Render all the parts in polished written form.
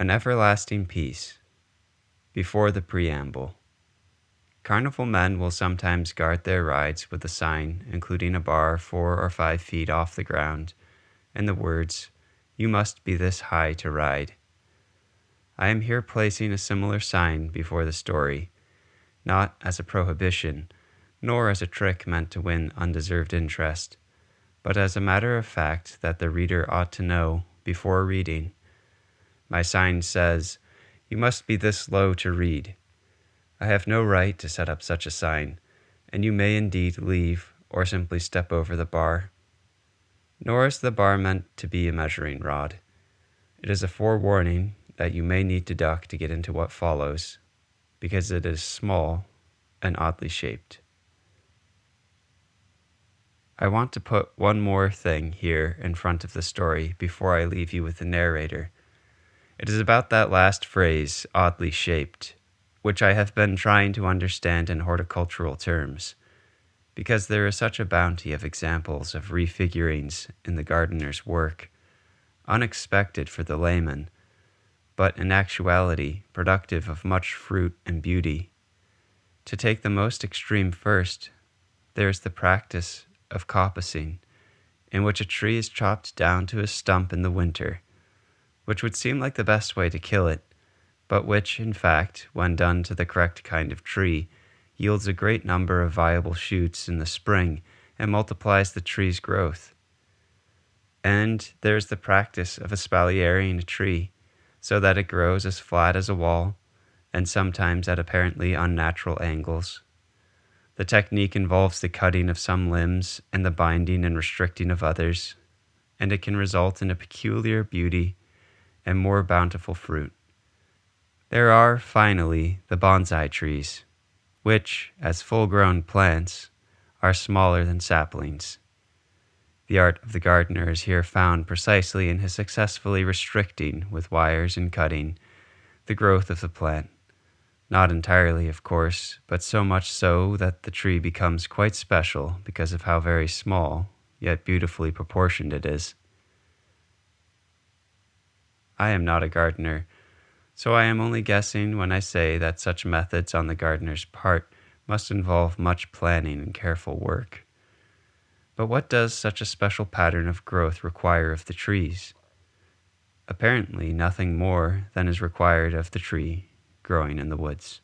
An everlasting peace. Before the preamble. Carnival men will sometimes guard their rides with a sign including a bar 4 or 5 feet off the ground and the words, "You must be this high to ride." I am here placing a similar sign before the story, not as a prohibition, nor as a trick meant to win undeserved interest, but as a matter of fact that the reader ought to know before reading. My sign says, "You must be this low to read." I have no right to set up such a sign, and you may indeed leave or simply step over the bar. Nor is the bar meant to be a measuring rod. It is a forewarning that you may need to duck to get into what follows, because it is small and oddly shaped. I want to put one more thing here in front of the story before I leave you with the narrator. It is about that last phrase, oddly shaped, which I have been trying to understand in horticultural terms, because there is such a bounty of examples of refigurings in the gardener's work, unexpected for the layman, but in actuality productive of much fruit and beauty. To take the most extreme first, there is the practice of coppicing, in which a tree is chopped down to a stump in the winter, which would seem like the best way to kill it, but which, in fact, when done to the correct kind of tree, yields a great number of viable shoots in the spring and multiplies the tree's growth. And there is the practice of espaliering a tree, so that it grows as flat as a wall, and sometimes at apparently unnatural angles. The technique involves the cutting of some limbs and the binding and restricting of others, and it can result in a peculiar beauty and more bountiful fruit. There are, finally, the bonsai trees, which, as full-grown plants, are smaller than saplings. The art of the gardener is here found precisely in his successfully restricting, with wires and cutting, the growth of the plant. Not entirely, of course, but so much so that the tree becomes quite special because of how very small, yet beautifully proportioned it is. I am not a gardener, so I am only guessing when I say that such methods on the gardener's part must involve much planning and careful work. But what does such a special pattern of growth require of the trees? Apparently nothing more than is required of the tree growing in the woods.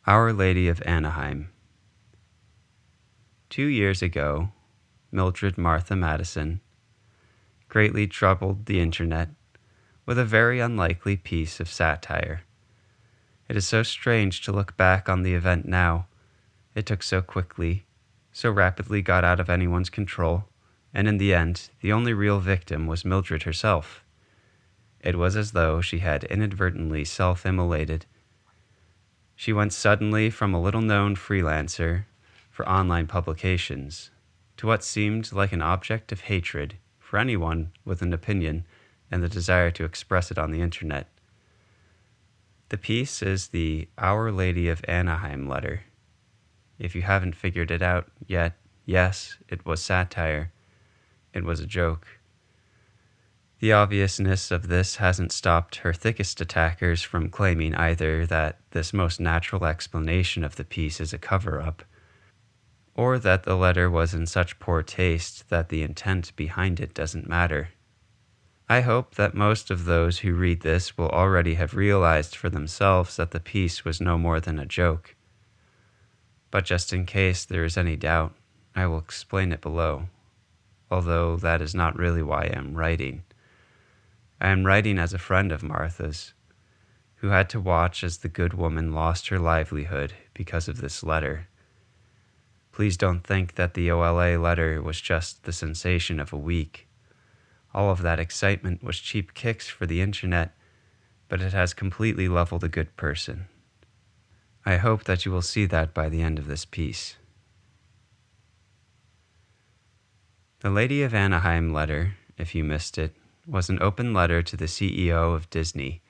Our Lady of Anaheim. 2 years ago, Mildred Martha Madison greatly troubled the internet with a very unlikely piece of satire. It is so strange to look back on the event now. It took so quickly, so rapidly got out of anyone's control, and in the end, the only real victim was Mildred herself. It was as though she had inadvertently self-immolated. She went suddenly from a little-known freelancer for online publications to what seemed like an object of hatred for anyone with an opinion and the desire to express it on the internet. The piece is the Our Lady of Anaheim letter. If you haven't figured it out yet, yes, it was satire. It was a joke. The obviousness of this hasn't stopped her thickest attackers from claiming either that this most natural explanation of the piece is a cover-up, or that the letter was in such poor taste that the intent behind it doesn't matter. I hope that most of those who read this will already have realized for themselves that the piece was no more than a joke. But just in case there is any doubt, I will explain it below, although that is not really why I am writing. I am writing as a friend of Martha's, who had to watch as the good woman lost her livelihood because of this letter. Please don't think that the OLA letter was just the sensation of a week. All of that excitement was cheap kicks for the internet, but it has completely leveled a good person. I hope that you will see that by the end of this piece. The Lady of Anaheim letter, if you missed it, was an open letter to the CEO of Disney,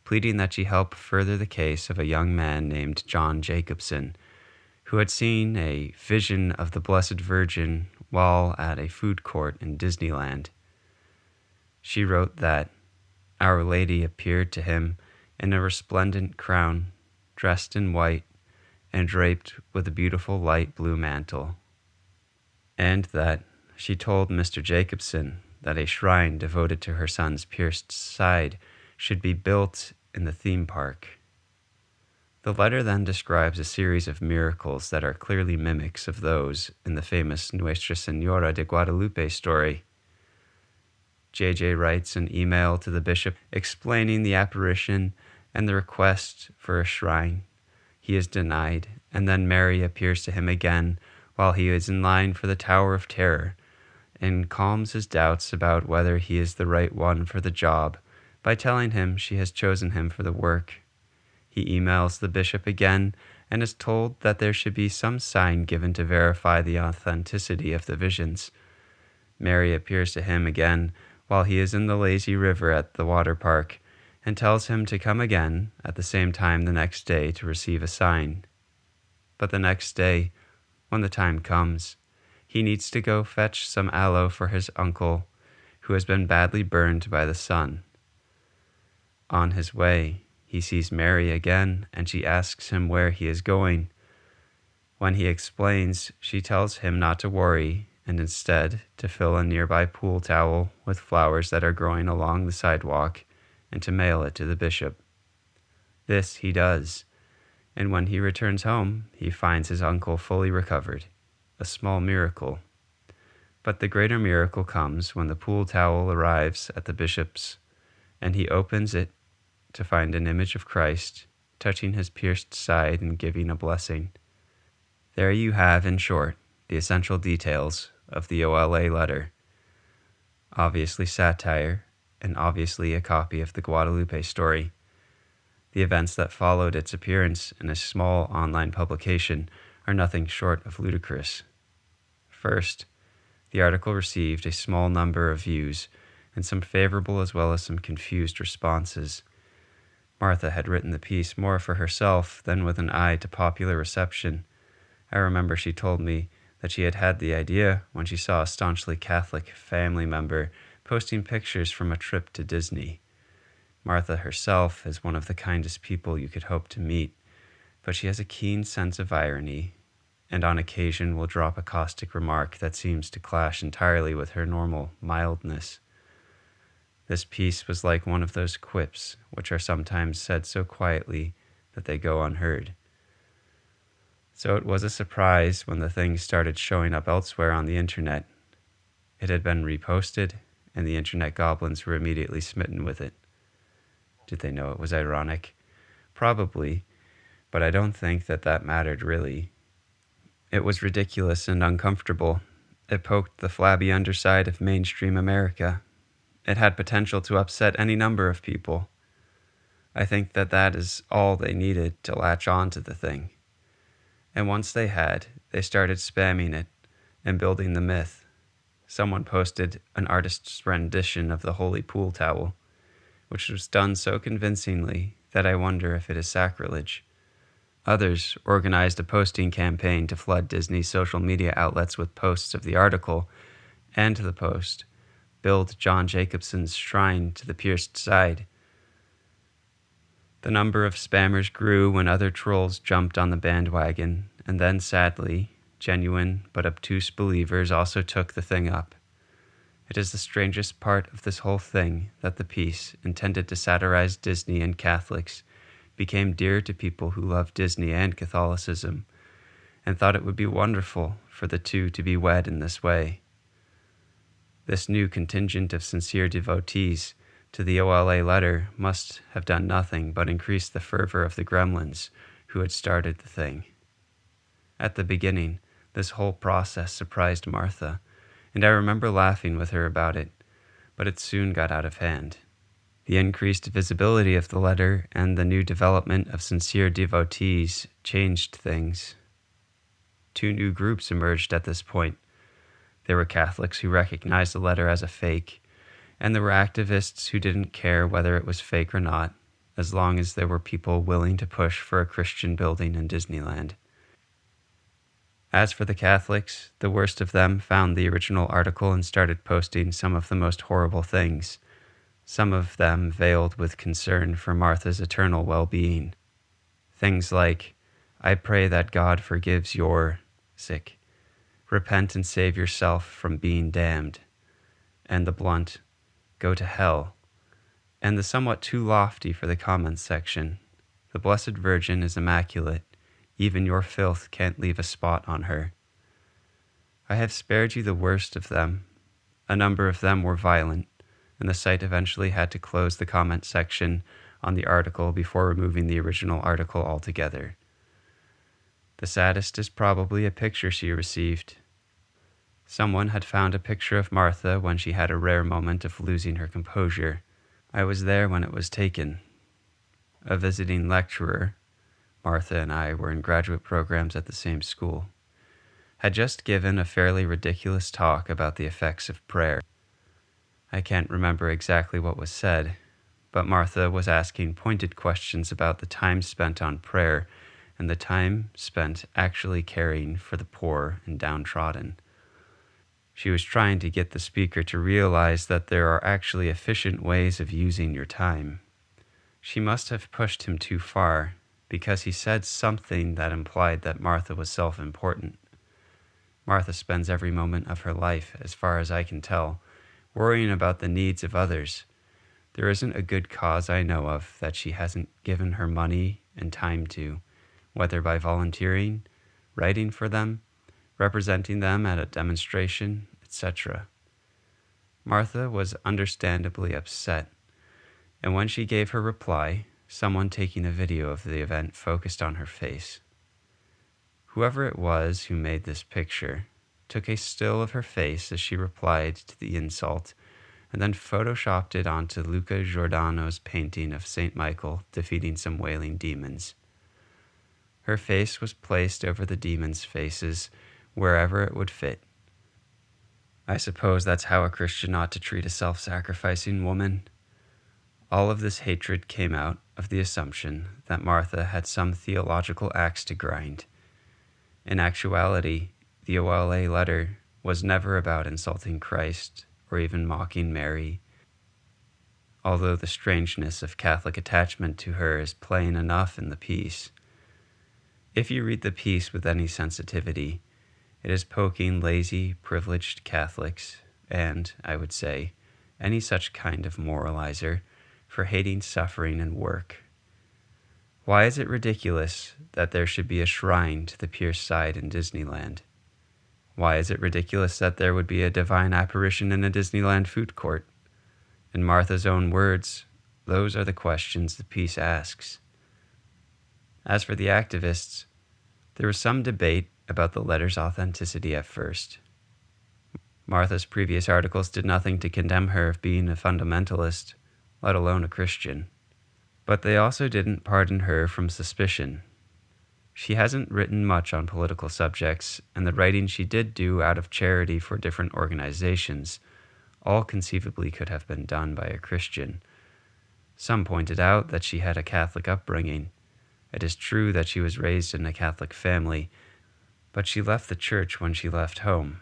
pleading that she help further the case of a young man named John Jacobson, who had seen a vision of the Blessed Virgin while at a food court in Disneyland. She wrote that Our Lady appeared to him in a resplendent crown, dressed in white, and draped with a beautiful light blue mantle, and that she told Mr. Jacobson that a shrine devoted to her son's pierced side should be built in the theme park. The letter then describes a series of miracles that are clearly mimics of those in the famous Nuestra Senora de Guadalupe story. JJ writes an email to the bishop explaining the apparition and the request for a shrine. He is denied, and then Mary appears to him again while he is in line for the Tower of Terror and calms his doubts about whether he is the right one for the job by telling him she has chosen him for the work. He emails the bishop again and is told that there should be some sign given to verify the authenticity of the visions. Mary appears to him again while he is in the lazy river at the water park and tells him to come again at the same time the next day to receive a sign. But the next day, when the time comes, he needs to go fetch some aloe for his uncle, who has been badly burned by the sun. On his way, he sees Mary again, and she asks him where he is going. When he explains, she tells him not to worry, and instead to fill a nearby pool towel with flowers that are growing along the sidewalk, and to mail it to the bishop. This he does, and when he returns home, he finds his uncle fully recovered, a small miracle. But the greater miracle comes when the pool towel arrives at the bishop's, and he opens it to find an image of Christ touching his pierced side and giving a blessing. There you have, in short, the essential details of the OLA letter. Obviously satire, and obviously a copy of the Guadalupe story. The events that followed its appearance in a small online publication are nothing short of ludicrous. First, the article received a small number of views, and some favorable as well as some confused responses. Martha had written the piece more for herself than with an eye to popular reception. I remember she told me that she had had the idea when she saw a staunchly Catholic family member posting pictures from a trip to Disney. Martha herself is one of the kindest people you could hope to meet, but she has a keen sense of irony, and on occasion will drop a caustic remark that seems to clash entirely with her normal mildness. This piece was like one of those quips which are sometimes said so quietly that they go unheard. So it was a surprise when the thing started showing up elsewhere on the internet. It had been reposted, and the internet goblins were immediately smitten with it. Did they know it was ironic? Probably, but I don't think that mattered really. It was ridiculous and uncomfortable. It poked the flabby underside of mainstream America. It had potential to upset any number of people. I think that is all they needed to latch on to the thing. And once they had, they started spamming it and building the myth. Someone posted an artist's rendition of the holy pool towel, which was done so convincingly that I wonder if it is sacrilege. Others organized a posting campaign to flood Disney's social media outlets with posts of the article, and to the post, "Build John Jacobson's shrine to the pierced side." The number of spammers grew when other trolls jumped on the bandwagon, and then sadly, genuine but obtuse believers also took the thing up. It is the strangest part of this whole thing that the piece, intended to satirize Disney and Catholics, became dear to people who love Disney and Catholicism, and thought it would be wonderful for the two to be wed in this way. This new contingent of sincere devotees to the OLA letter must have done nothing but increase the fervor of the gremlins who had started the thing. At the beginning, this whole process surprised Martha, and I remember laughing with her about it, but it soon got out of hand. The increased visibility of the letter and the new development of sincere devotees changed things. Two new groups emerged at this point. There were Catholics who recognized the letter as a fake, and there were activists who didn't care whether it was fake or not, as long as there were people willing to push for a Christian building in Disneyland. As for the Catholics, the worst of them found the original article and started posting some of the most horrible things, some of them veiled with concern for Martha's eternal well-being. Things like, "I pray that God forgives your sick. Repent and save yourself from being damned," and the blunt, "Go to hell," and the somewhat too lofty for the comments section, "The Blessed Virgin is immaculate. Even your filth can't leave a spot on her." I have spared you the worst of them. A number of them were violent, and the site eventually had to close the comment section on the article before removing the original article altogether. The saddest is probably a picture she received. Someone had found a picture of Martha when she had a rare moment of losing her composure. I was there when it was taken. A visiting lecturer, Martha and I were in graduate programs at the same school, had just given a fairly ridiculous talk about the effects of prayer. I can't remember exactly what was said, but Martha was asking pointed questions about the time spent on prayer and the time spent actually caring for the poor and downtrodden. She was trying to get the speaker to realize that there are actually efficient ways of using your time. She must have pushed him too far, because he said something that implied that Martha was self-important. Martha spends every moment of her life, as far as I can tell, worrying about the needs of others. There isn't a good cause I know of that she hasn't given her money and time to, whether by volunteering, writing for them, representing them at a demonstration, etc. Martha was understandably upset, and when she gave her reply, someone taking a video of the event focused on her face. Whoever it was who made this picture took a still of her face as she replied to the insult and then photoshopped it onto Luca Giordano's painting of St. Michael defeating some wailing demons. Her face was placed over the demons' faces wherever it would fit. I suppose that's how a Christian ought to treat a self-sacrificing woman. All of this hatred came out of the assumption that Martha had some theological axe to grind. In actuality, the OLA letter was never about insulting Christ or even mocking Mary, although the strangeness of Catholic attachment to her is plain enough in the piece. If you read the piece with any sensitivity, it is poking lazy, privileged Catholics, and, I would say, any such kind of moralizer, for hating suffering and work. Why is it ridiculous that there should be a shrine to the pierced side in Disneyland? Why is it ridiculous that there would be a divine apparition in a Disneyland food court? In Martha's own words, those are the questions the piece asks. As for the activists, there was some debate about the letter's authenticity at first. Martha's previous articles did nothing to condemn her of being a fundamentalist, let alone a Christian. But they also didn't pardon her from suspicion. She hasn't written much on political subjects, and the writing she did do out of charity for different organizations all conceivably could have been done by a Christian. Some pointed out that she had a Catholic upbringing. It is true that she was raised in a Catholic family, but she left the church when she left home.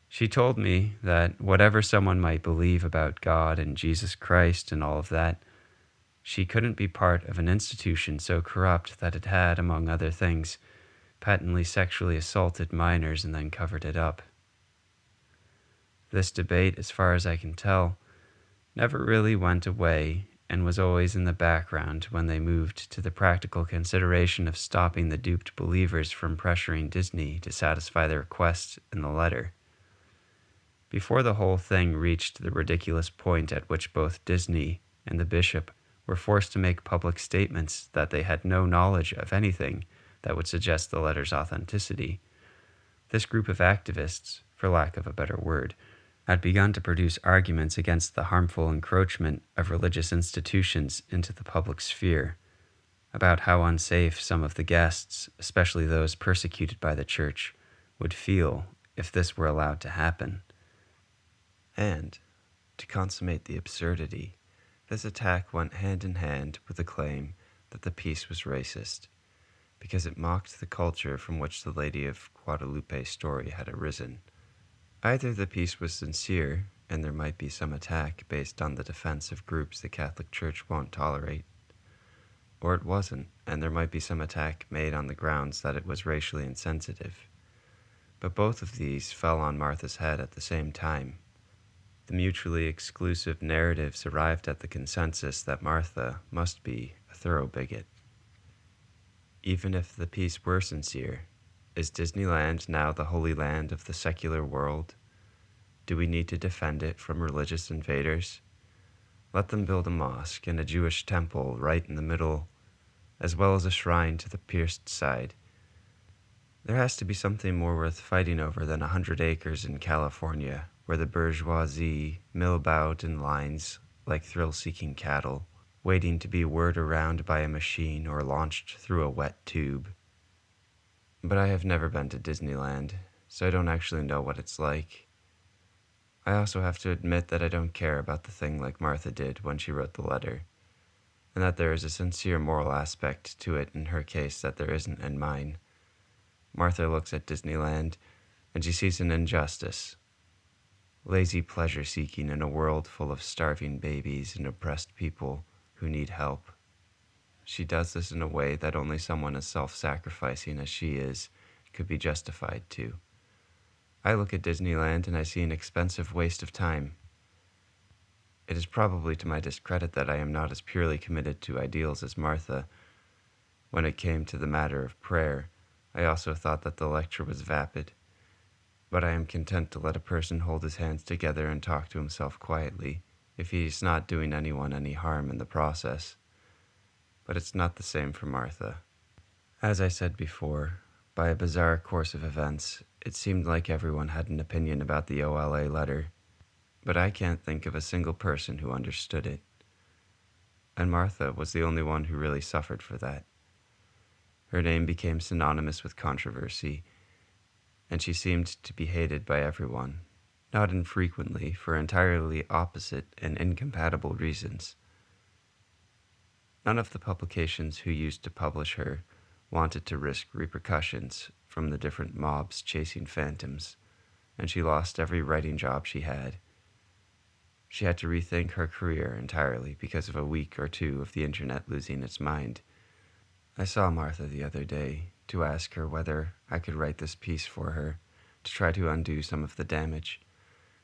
She told me that whatever someone might believe about God and Jesus Christ and all of that, she couldn't be part of an institution so corrupt that it had, among other things, patently sexually assaulted minors and then covered it up. This debate, as far as I can tell, never really went away and was always in the background when they moved to the practical consideration of stopping the duped believers from pressuring Disney to satisfy their request in the letter. Before the whole thing reached the ridiculous point at which both Disney and the bishop were forced to make public statements that they had no knowledge of anything that would suggest the letter's authenticity, this group of activists, for lack of a better word, had begun to produce arguments against the harmful encroachment of religious institutions into the public sphere, about how unsafe some of the guests, especially those persecuted by the church, would feel if this were allowed to happen. And, to consummate the absurdity, this attack went hand in hand with the claim that the piece was racist, because it mocked the culture from which the Lady of Guadalupe story had arisen. Either the piece was sincere, and there might be some attack based on the defense of groups the Catholic Church won't tolerate. Or it wasn't, and there might be some attack made on the grounds that it was racially insensitive. But both of these fell on Martha's head at the same time. The mutually exclusive narratives arrived at the consensus that Martha must be a thorough bigot. Even if the piece were sincere, is Disneyland now the holy land of the secular world? Do we need to defend it from religious invaders? Let them build a mosque and a Jewish temple right in the middle, as well as a shrine to the pierced side. There has to be something more worth fighting over than 100 acres in California, where the bourgeoisie mill about in lines like thrill-seeking cattle, waiting to be whirred around by a machine or launched through a wet tube. But I have never been to Disneyland, so I don't actually know what it's like. I also have to admit that I don't care about the thing like Martha did when she wrote the letter, and that there is a sincere moral aspect to it in her case that there isn't in mine. Martha looks at Disneyland, and she sees an injustice. Lazy pleasure-seeking in a world full of starving babies and oppressed people who need help. She does this in a way that only someone as self-sacrificing as she is could be justified to. I look at Disneyland and I see an expensive waste of time. It is probably to my discredit that I am not as purely committed to ideals as Martha. When it came to the matter of prayer, I also thought that the lecture was vapid. But I am content to let a person hold his hands together and talk to himself quietly, if he is not doing anyone any harm in the process. But it's not the same for Martha. As I said before, by a bizarre course of events, it seemed like everyone had an opinion about the OLA letter, but I can't think of a single person who understood it. And Martha was the only one who really suffered for that. Her name became synonymous with controversy, and she seemed to be hated by everyone, not infrequently for entirely opposite and incompatible reasons. None of the publications who used to publish her wanted to risk repercussions from the different mobs chasing phantoms, and she lost every writing job she had. She had to rethink her career entirely because of a week or two of the internet losing its mind. I saw Martha the other day to ask her whether I could write this piece for her to try to undo some of the damage.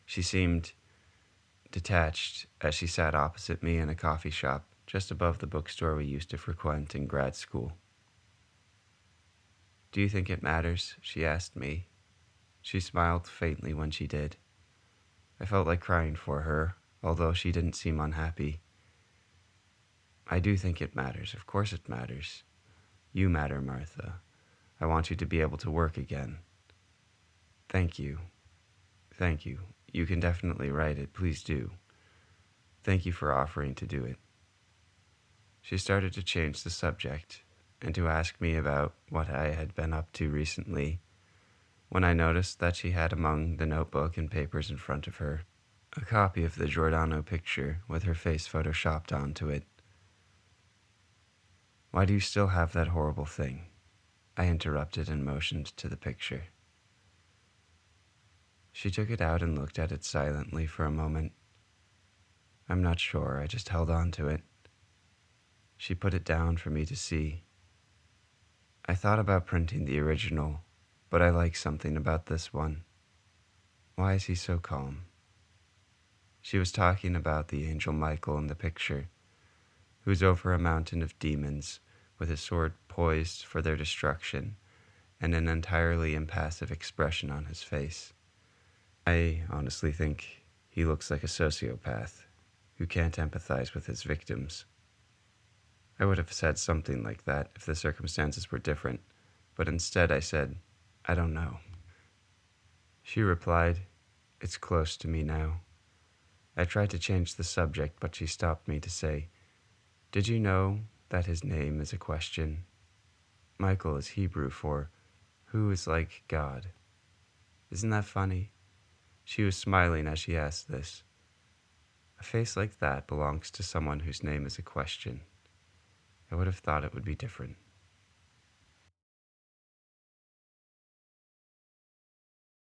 She seemed detached as she sat opposite me in a coffee shop just above the bookstore we used to frequent in grad school. "Do you think it matters?" she asked me. She smiled faintly when she did. I felt like crying for her, although she didn't seem unhappy. "I do think it matters. Of course it matters. You matter, Martha. I want you to be able to work again." "Thank you. Thank you. You can definitely write it. Please do. Thank you for offering to do it." She started to change the subject and to ask me about what I had been up to recently, when I noticed that she had among the notebook and papers in front of her a copy of the Giordano picture with her face photoshopped onto it. "Why do you still have that horrible thing?" I interrupted and motioned to the picture. She took it out and looked at it silently for a moment. "I'm not sure, I just held on to it." She put it down for me to see. "I thought about printing the original, but I like something about this one. Why is he so calm?" She was talking about the angel Michael in the picture, who's over a mountain of demons with his sword poised for their destruction and an entirely impassive expression on his face. I honestly think he looks like a sociopath who can't empathize with his victims. I would have said something like that if the circumstances were different, but instead I said, "I don't know." She replied, "It's close to me now." I tried to change the subject, but she stopped me to say, "Did you know that his name is a question? Michael is Hebrew for who is like God. Isn't that funny?" She was smiling as she asked this. A face like that belongs to someone whose name is a question. I would have thought it would be different.